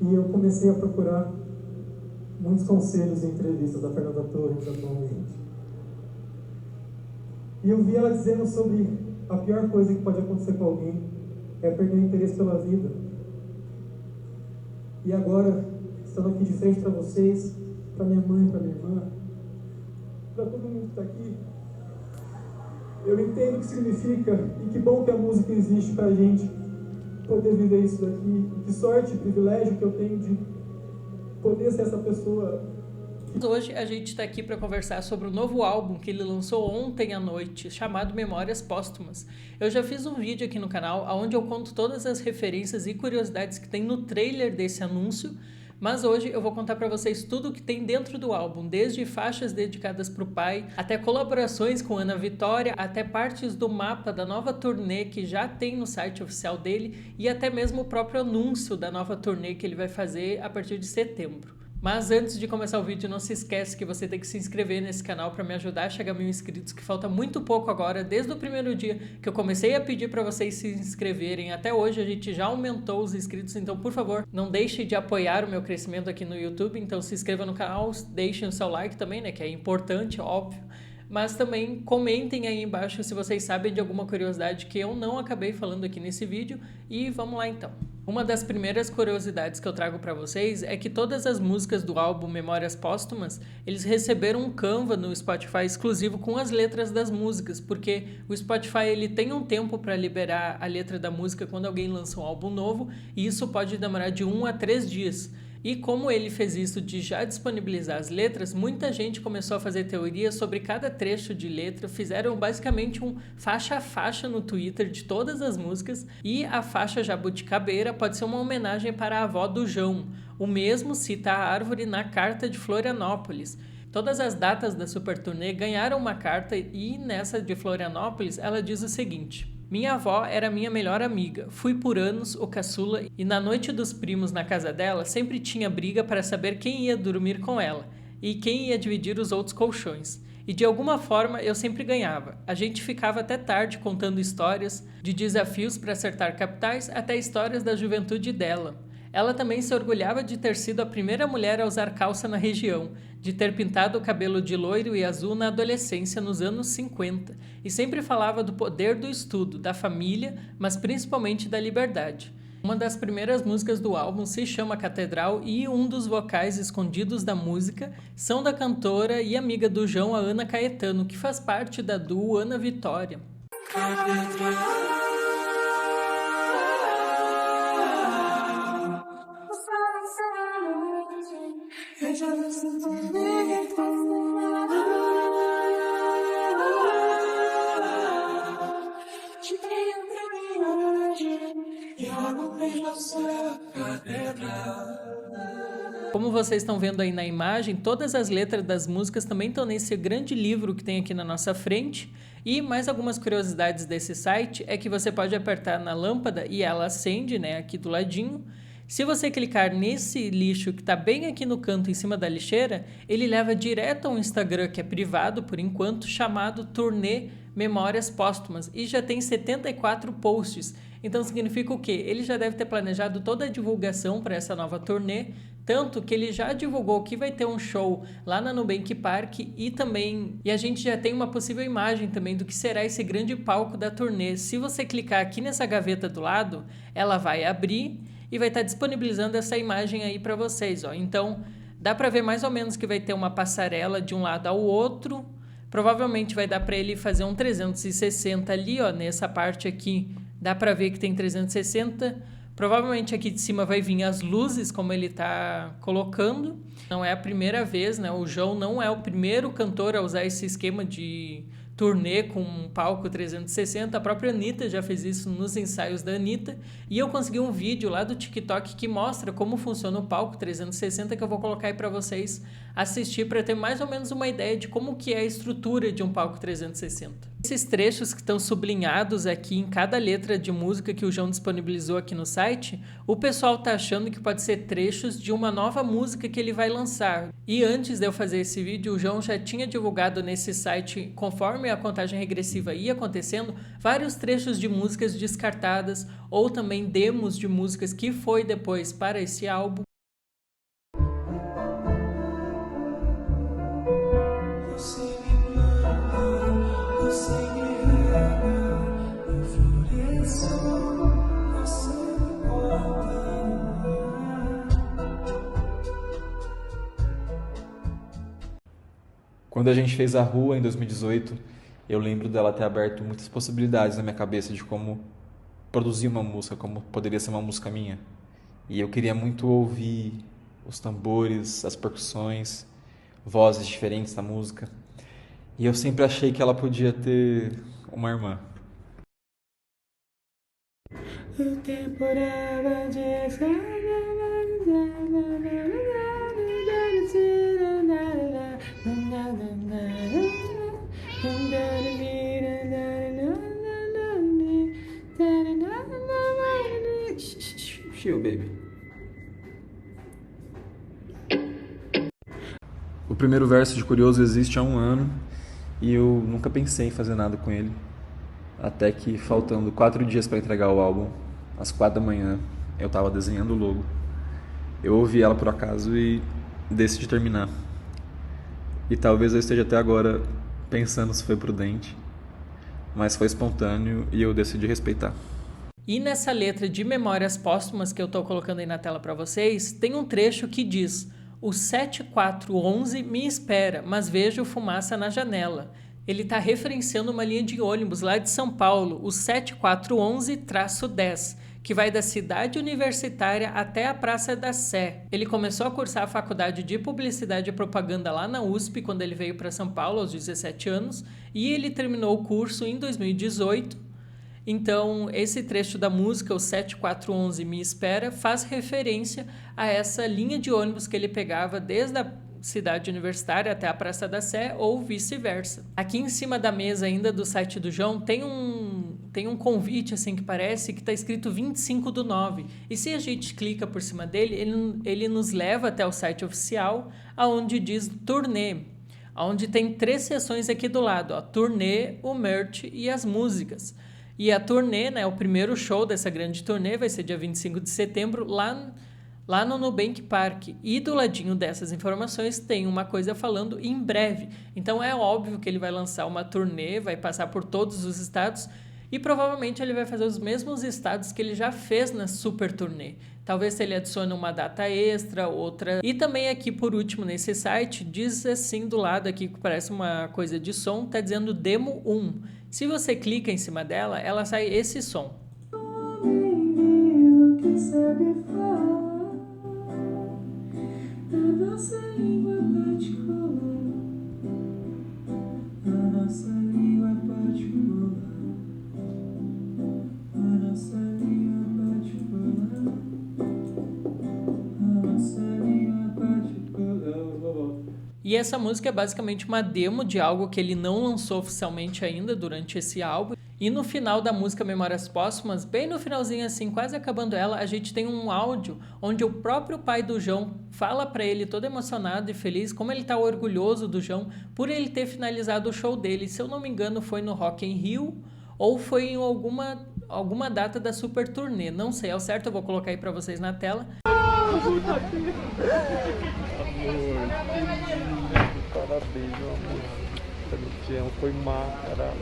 E eu comecei a procurar muitos conselhos e entrevistas da Fernanda Torres atualmente. E eu vi ela dizendo sobre a pior coisa que pode acontecer com alguém é perder o interesse pela vida. E agora, estando aqui de frente para vocês, para minha mãe, para minha irmã, para todo mundo que está aqui, eu entendo o que significa e que bom que a música existe para a gente poder viver isso daqui. E que sorte e privilégio que eu tenho de poder ser essa pessoa. Hoje a gente está aqui para conversar sobre o novo álbum que ele lançou ontem à noite, chamado Memórias Póstumas. Eu já fiz um vídeo aqui no canal onde eu conto todas as referências e curiosidades que tem no trailer desse anúncio, mas hoje eu vou contar para vocês tudo o que tem dentro do álbum, desde faixas dedicadas para o pai, até colaborações com Ana Vitória, até partes do mapa da nova turnê que já tem no site oficial dele e até mesmo o próprio anúncio da nova turnê que ele vai fazer a partir de setembro. Mas antes de começar o vídeo, não se esquece que você tem que se inscrever nesse canal para me ajudar a chegar a 1000 inscritos, que falta muito pouco agora, desde o primeiro dia que eu comecei a pedir para vocês se inscreverem. Até hoje a gente já aumentou os inscritos, então por favor, não deixe de apoiar o meu crescimento aqui no YouTube. Então se inscreva no canal, deixem o seu like também, né, que é importante, óbvio. Mas também comentem aí embaixo se vocês sabem de alguma curiosidade que eu não acabei falando aqui nesse vídeo. E vamos lá então. Uma das primeiras curiosidades que eu trago para vocês é que todas as músicas do álbum Memórias Póstumas, eles receberam um Canva no Spotify exclusivo com as letras das músicas, porque o Spotify ele tem um tempo para liberar a letra da música quando alguém lança um álbum novo, e isso pode demorar de 1 a 3 dias. E como ele fez isso de já disponibilizar as letras, muita gente começou a fazer teorias sobre cada trecho de letra, fizeram basicamente um faixa a faixa no Twitter de todas as músicas, e a faixa Jabuticabeira pode ser uma homenagem para a avó do João. O mesmo cita a árvore na carta de Florianópolis. Todas as datas da Super Turnê ganharam uma carta e nessa de Florianópolis ela diz o seguinte: minha avó era minha melhor amiga, fui por anos o caçula e na noite dos primos na casa dela sempre tinha briga para saber quem ia dormir com ela e quem ia dividir os outros colchões. E de alguma forma eu sempre ganhava. A gente ficava até tarde contando histórias, de desafios para acertar capitais até histórias da juventude dela. Ela também se orgulhava de ter sido a primeira mulher a usar calça na região, de ter pintado o cabelo de loiro e azul na adolescência nos anos 50, e sempre falava do poder do estudo, da família, mas principalmente da liberdade. Uma das primeiras músicas do álbum se chama Catedral e um dos vocais escondidos da música são da cantora e amiga do João, a Ana Caetano, que faz parte da duo Ana Vitória. Como vocês estão vendo aí na imagem, todas as letras das músicas também estão nesse grande livro que tem aqui na nossa frente. E mais algumas curiosidades desse site é que você pode apertar na lâmpada e ela acende, né, aqui do ladinho. Se você clicar nesse lixo que está bem aqui no canto em cima da lixeira, ele leva direto a um Instagram que é privado por enquanto, chamado Turnê Memórias Póstumas, e já tem 74 posts. Então significa o quê? Ele já deve ter planejado toda a divulgação para essa nova turnê, tanto que ele já divulgou que vai ter um show lá na Nubank Park e a gente já tem uma possível imagem também do que será esse grande palco da turnê. Se você clicar aqui nessa gaveta do lado, ela vai abrir e vai estar disponibilizando essa imagem aí para vocês, ó. Então, dá para ver mais ou menos que vai ter uma passarela de um lado ao outro. Provavelmente vai dar para ele fazer um 360 ali, ó, nessa parte aqui. Dá para ver que tem 360. Provavelmente aqui de cima vai vir as luzes, como ele está colocando. Não é a primeira vez, né? O João não é o primeiro cantor a usar esse esquema de turnê com um palco 360. A própria Anitta já fez isso nos ensaios da Anitta. E eu consegui um vídeo lá do TikTok que mostra como funciona o palco 360, que eu vou colocar aí para vocês assistir para ter mais ou menos uma ideia de como que é a estrutura de um palco 360. Esses trechos que estão sublinhados aqui em cada letra de música que o João disponibilizou aqui no site, o pessoal tá achando que pode ser trechos de uma nova música que ele vai lançar. E antes de eu fazer esse vídeo, o João já tinha divulgado nesse site, conforme a contagem regressiva ia acontecendo, vários trechos de músicas descartadas ou também demos de músicas que foi depois para esse álbum. Quando a gente fez a rua em 2018, eu lembro dela ter aberto muitas possibilidades na minha cabeça de como produzir uma música, como poderia ser uma música minha. E eu queria muito ouvir os tambores, as percussões, vozes diferentes da música. E eu sempre achei que ela podia ter uma irmã. O temporada de... Chill, baby. O primeiro verso de Curioso existe há 1 ano e eu nunca pensei em fazer nada com ele. Até que, faltando 4 dias para entregar o álbum, às 4 da manhã, eu estava desenhando o logo. Eu ouvi ela por acaso e decidi terminar. E talvez eu esteja até agora pensando se foi prudente, mas foi espontâneo e eu decidi respeitar. E nessa letra de Memórias Póstumas que eu estou colocando aí na tela para vocês, tem um trecho que diz: o 7411 me espera, mas vejo fumaça na janela. Ele está referenciando uma linha de ônibus lá de São Paulo, o 7411-10, que vai da cidade universitária até a Praça da Sé. Ele começou a cursar a faculdade de Publicidade e Propaganda lá na USP, quando ele veio para São Paulo aos 17 anos, e ele terminou o curso em 2018. Então, esse trecho da música, o 7411 me espera, faz referência a essa linha de ônibus que ele pegava desde a cidade universitária até a Praça da Sé ou vice-versa. Aqui em cima da mesa ainda do site do João tem um convite assim que parece que está escrito 25/9. E se a gente clica por cima dele, ele nos leva até o site oficial, aonde diz turnê, onde tem 3 seções aqui do lado, ó, turnê, o merch e as músicas. E a turnê, né, o primeiro show dessa grande turnê vai ser dia 25 de setembro lá no Nubank Park. E do ladinho dessas informações tem uma coisa falando em breve. Então é óbvio que ele vai lançar uma turnê, vai passar por todos os estados e provavelmente ele vai fazer os mesmos estados que ele já fez na super turnê. Talvez ele adicione uma data extra, outra. E também aqui por último nesse site diz assim do lado aqui que parece uma coisa de som, tá dizendo demo 1. Se você clica em cima dela, ela sai esse som. E essa música é basicamente uma demo de algo que ele não lançou oficialmente ainda durante esse álbum. E no final da música Memórias Póstumas, bem no finalzinho assim, quase acabando ela, a gente tem um áudio onde o próprio pai do João fala pra ele todo emocionado e feliz, como ele tá orgulhoso do João por ele ter finalizado o show dele. Se eu não me engano foi no Rock in Rio ou foi em alguma data da super turnê, não sei ao certo, eu vou colocar aí pra vocês na tela. Parabéns, meu amor. Também te amo, foi maravilhoso.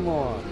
Nossa.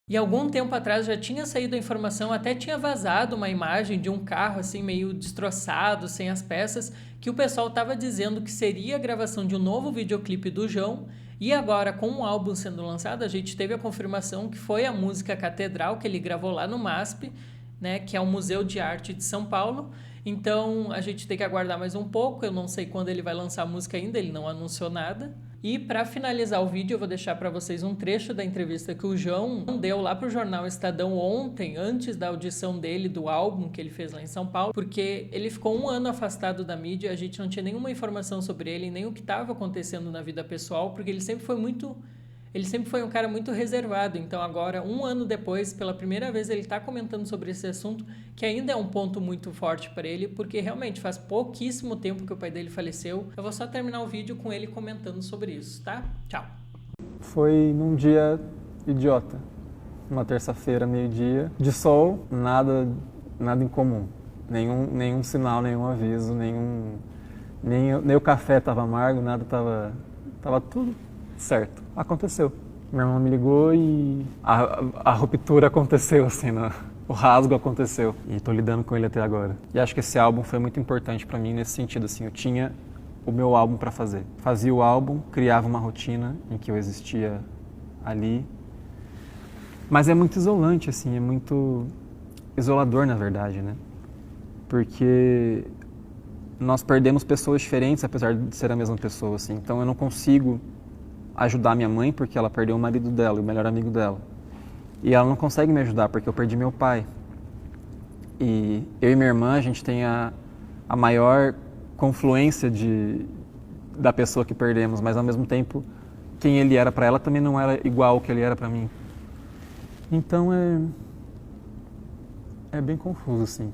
E algum tempo atrás já tinha saído a informação, até tinha vazado uma imagem de um carro assim meio destroçado, sem as peças, que o pessoal estava dizendo que seria a gravação de um novo videoclipe do João. E agora, com o álbum sendo lançado, a gente teve a confirmação que foi a música Catedral que ele gravou lá no MASP, né, que é o Museu de Arte de São Paulo. Então a gente tem que aguardar mais um pouco, eu não sei quando ele vai lançar a música ainda, ele não anunciou nada. E para finalizar o vídeo eu vou deixar para vocês um trecho da entrevista que o João deu lá para o jornal Estadão ontem, antes da audição dele do álbum que ele fez lá em São Paulo, porque ele ficou 1 ano afastado da mídia, a gente não tinha nenhuma informação sobre ele, nem o que estava acontecendo na vida pessoal, porque ele sempre foi um cara muito reservado. Então agora, 1 ano depois, pela primeira vez ele está comentando sobre esse assunto, que ainda é um ponto muito forte para ele, porque realmente faz pouquíssimo tempo que o pai dele faleceu. Eu vou só terminar o vídeo com ele comentando sobre isso, tá? Tchau! Foi num dia idiota, uma terça-feira, meio-dia, de sol, nada incomum, nenhum sinal, nenhum aviso, nem o café estava amargo, nada tava tudo certo. Aconteceu. Minha irmã me ligou e a ruptura aconteceu assim o rasgo aconteceu e estou lidando com ele até agora. E acho que esse álbum foi muito importante para mim nesse sentido, assim, eu tinha o meu álbum para fazer. Fazia o álbum, criava uma rotina em que eu existia ali. Mas é muito isolante, assim, é muito isolador, na verdade, né? Porque nós perdemos pessoas diferentes, apesar de ser a mesma pessoa, assim. Então eu não consigo ajudar minha mãe porque ela perdeu o marido dela, o melhor amigo dela. E ela não consegue me ajudar porque eu perdi meu pai. E eu e minha irmã, a gente tem a maior confluência da pessoa que perdemos, mas ao mesmo tempo, quem ele era para ela também não era igual ao que ele era para mim. Então é bem confuso, assim.